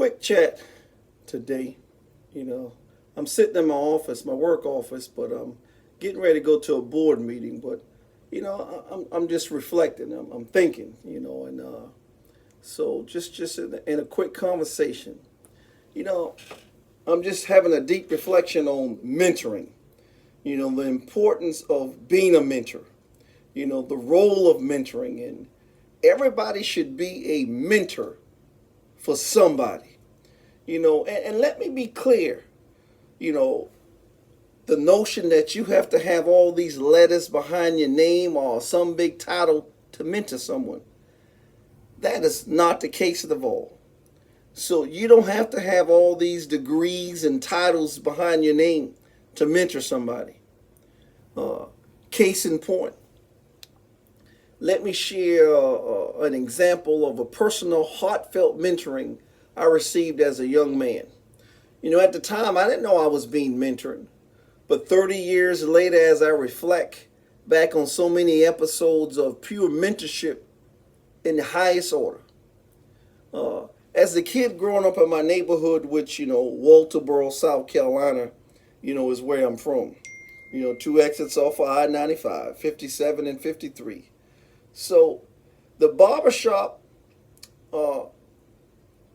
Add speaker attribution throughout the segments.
Speaker 1: quick chat today. You know, I'm sitting in my office, my work office, but I'm getting ready to go to a board meeting. But I'm just reflecting. I'm thinking. So just in a quick conversation. You know, I'm just having a deep reflection on mentoring. The importance of being a mentor. The role of mentoring, and everybody should be a mentor for somebody. And let me be clear. You know, the notion that you have to have all these letters behind your name or some big title to mentor someone, that is not the case at all. So you don't have to have all these degrees and titles behind your name to mentor somebody. Case in point, let me share an example of a personal, heartfelt mentoring I received as a young man. At the time, I didn't know I was being mentored. But 30 years later, as I reflect back on so many episodes of pure mentorship in the highest order. As a kid growing up in my neighborhood, which, Walterboro, South Carolina, is where I'm from. Two exits off of I-95, 57 and 53. So the barbershop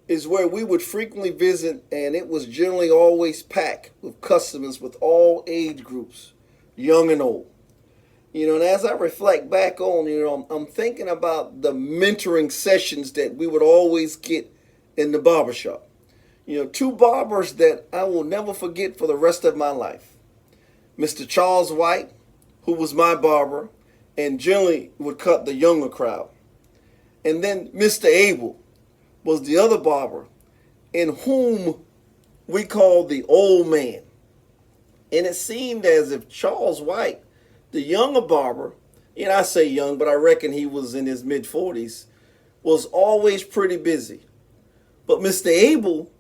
Speaker 1: is where we would frequently visit, and it was generally always packed with customers with all age groups, young and old. And as I reflect back on, I'm thinking about the mentoring sessions that we would always get in the barbershop. Two barbers that I will never forget for the rest of my life. Mr. Charles White, who was my barber, and generally would cut the younger crowd. And then Mr. Abel was the other barber, in whom we called the old man. And it seemed as if Charles White, the younger barber, and I say young, but I reckon he was in his mid-40s, was always pretty busy. But Mr. Abel,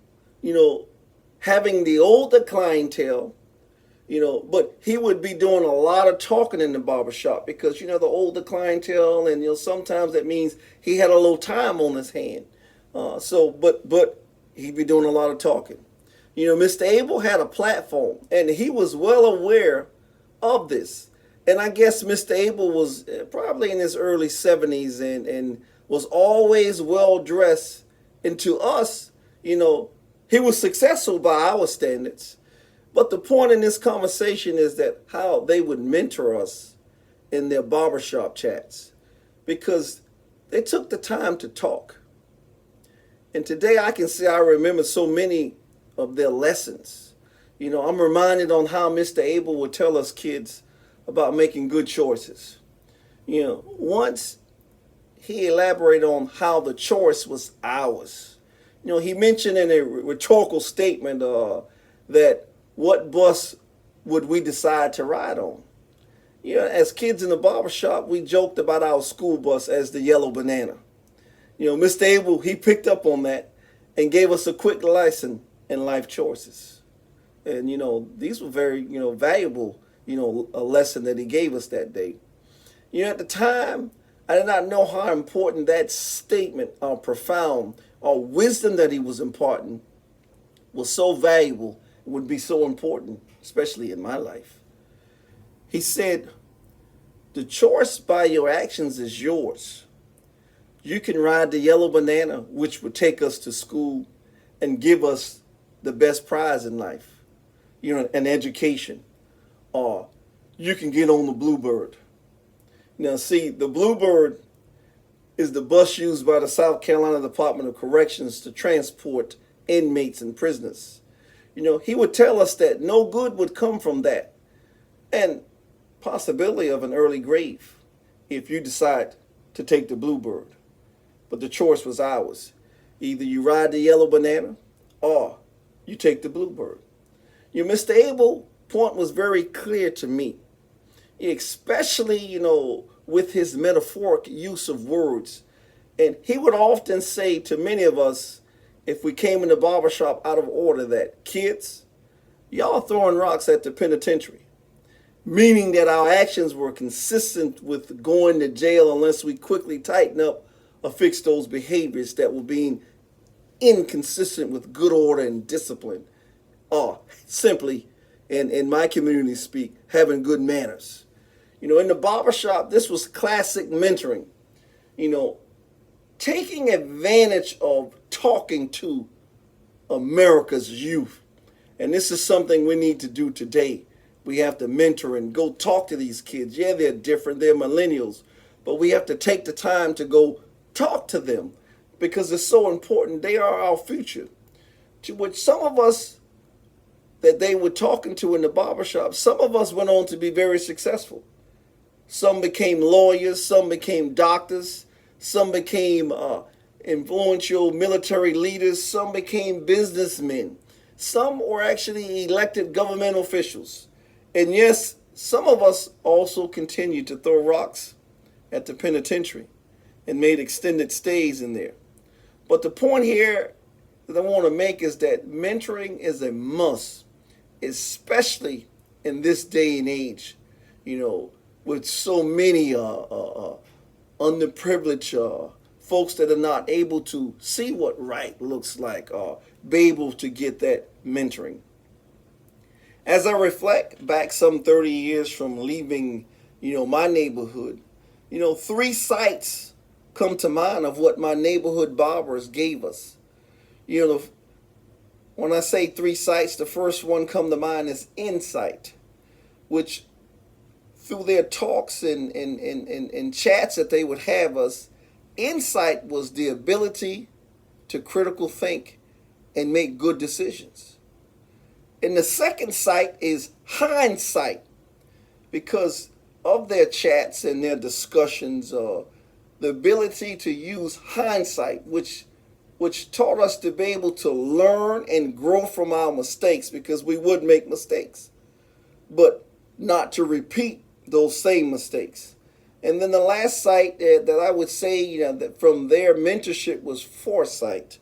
Speaker 1: having the older clientele, but he would be doing a lot of talking in the barbershop because, the older clientele, and, sometimes that means he had a little time on his hand. But he'd be doing a lot of talking. Mr. Abel had a platform, and he was well aware of this. And I guess Mr. Abel was probably in his early 70s and was always well dressed. And to us, he was successful by our standards. But the point in this conversation is that how they would mentor us in their barbershop chats because they took the time to talk. And today I can say I remember so many of their lessons. I'm reminded on how Mr. Abel would tell us kids about making good choices. Once he elaborated on how the choice was ours. He mentioned in a rhetorical statement that what bus would we decide to ride on? As kids in the barbershop, we joked about our school bus as the yellow banana. Mr. Abel, he picked up on that and gave us a quick lesson in life choices. And, these were very, valuable, a lesson that he gave us that day. At the time, I did not know how important that statement or profound or wisdom that he was imparting was so valuable and would be so important, especially in my life. He said, the choice by your actions is yours. You can ride the yellow banana, which would take us to school and give us the best prize in life, an education. Or you can get on the Bluebird. Now, see, the Bluebird is the bus used by the South Carolina Department of Corrections to transport inmates and prisoners. He would tell us that no good would come from that, and possibility of an early grave if you decide to take the Bluebird. But the choice was ours. Either you ride the yellow banana or you take the Bluebird. Mr. Abel's point was very clear to me, especially, with his metaphoric use of words. And he would often say to many of us, if we came in the barbershop out of order, that kids, y'all throwing rocks at the penitentiary. Meaning that our actions were consistent with going to jail unless we quickly tighten up or fix those behaviors that were being inconsistent with good order and discipline, or simply, in my community speak, having good manners. In the barbershop, this was classic mentoring. You know, taking advantage of talking to America's youth. And this is something we need to do today. We have to mentor and go talk to these kids. Yeah, they're different, they're millennials, but we have to take the time to go talk to them because it's so important. They are our future. To which some of us that they were talking to in the barbershop, some of us went on to be very successful. Some became lawyers, some became doctors, some became influential military leaders, some became businessmen, some were actually elected government officials. And yes, some of us also continued to throw rocks at the penitentiary and made extended stays in there. But the point here that I want to make is that mentoring is a must, especially in this day and age, with so many underprivileged folks that are not able to see what right looks like or be able to get that mentoring. As I reflect back some 30 years from leaving, my neighborhood, 3 sights come to mind of what my neighborhood barbers gave us. When I say 3 sights, the first one come to mind is insight, which through their talks and chats that they would have us, insight was the ability to critical think and make good decisions. And the second sight is hindsight, because of their chats and their discussions, the ability to use hindsight, which taught us to be able to learn and grow from our mistakes, because we would make mistakes, but not to repeat those same mistakes. And then the last sight that I would say, that from their mentorship was foresight,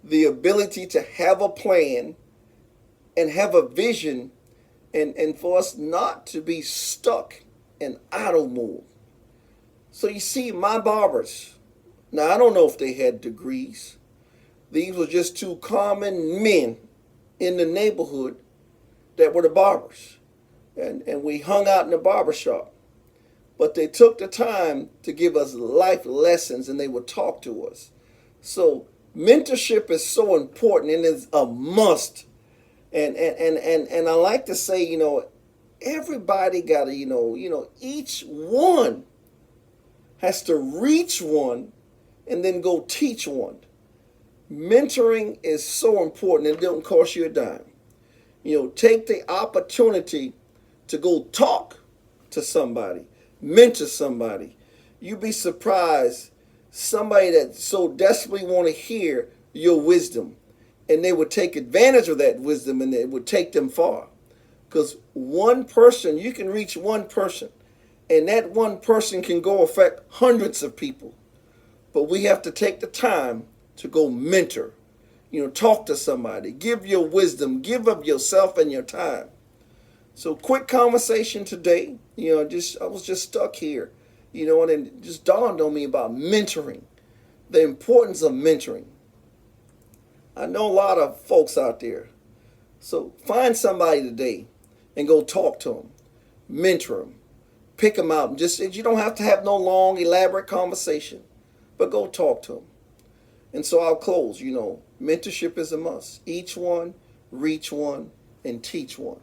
Speaker 1: the ability to have a plan and have a vision, and for us not to be stuck in idle mode. So you see, my barbers, now I don't know if they had degrees. These were just 2 common men in the neighborhood that were the barbers. And we hung out in the barbershop. But they took the time to give us life lessons, and they would talk to us. So mentorship is so important, and it's a must. And I like to say, everybody got to, each one has to reach one and then go teach one. Mentoring is so important. It don't cost you a dime. Take the opportunity to go talk to somebody, mentor somebody. You'd be surprised, somebody that so desperately want to hear your wisdom, and they would take advantage of that wisdom, and it would take them far. Because one person, you can reach one person, and that one person can go affect hundreds of people. But we have to take the time to go mentor, talk to somebody, give your wisdom, give of yourself and your time. So quick conversation today, I was just stuck here, and it just dawned on me about mentoring, the importance of mentoring. I know a lot of folks out there. So find somebody today and go talk to them, mentor them, pick them out. You don't have to have no long, elaborate conversation, but go talk to them. And so I'll close, mentorship is a must. Each one, reach one, and teach one.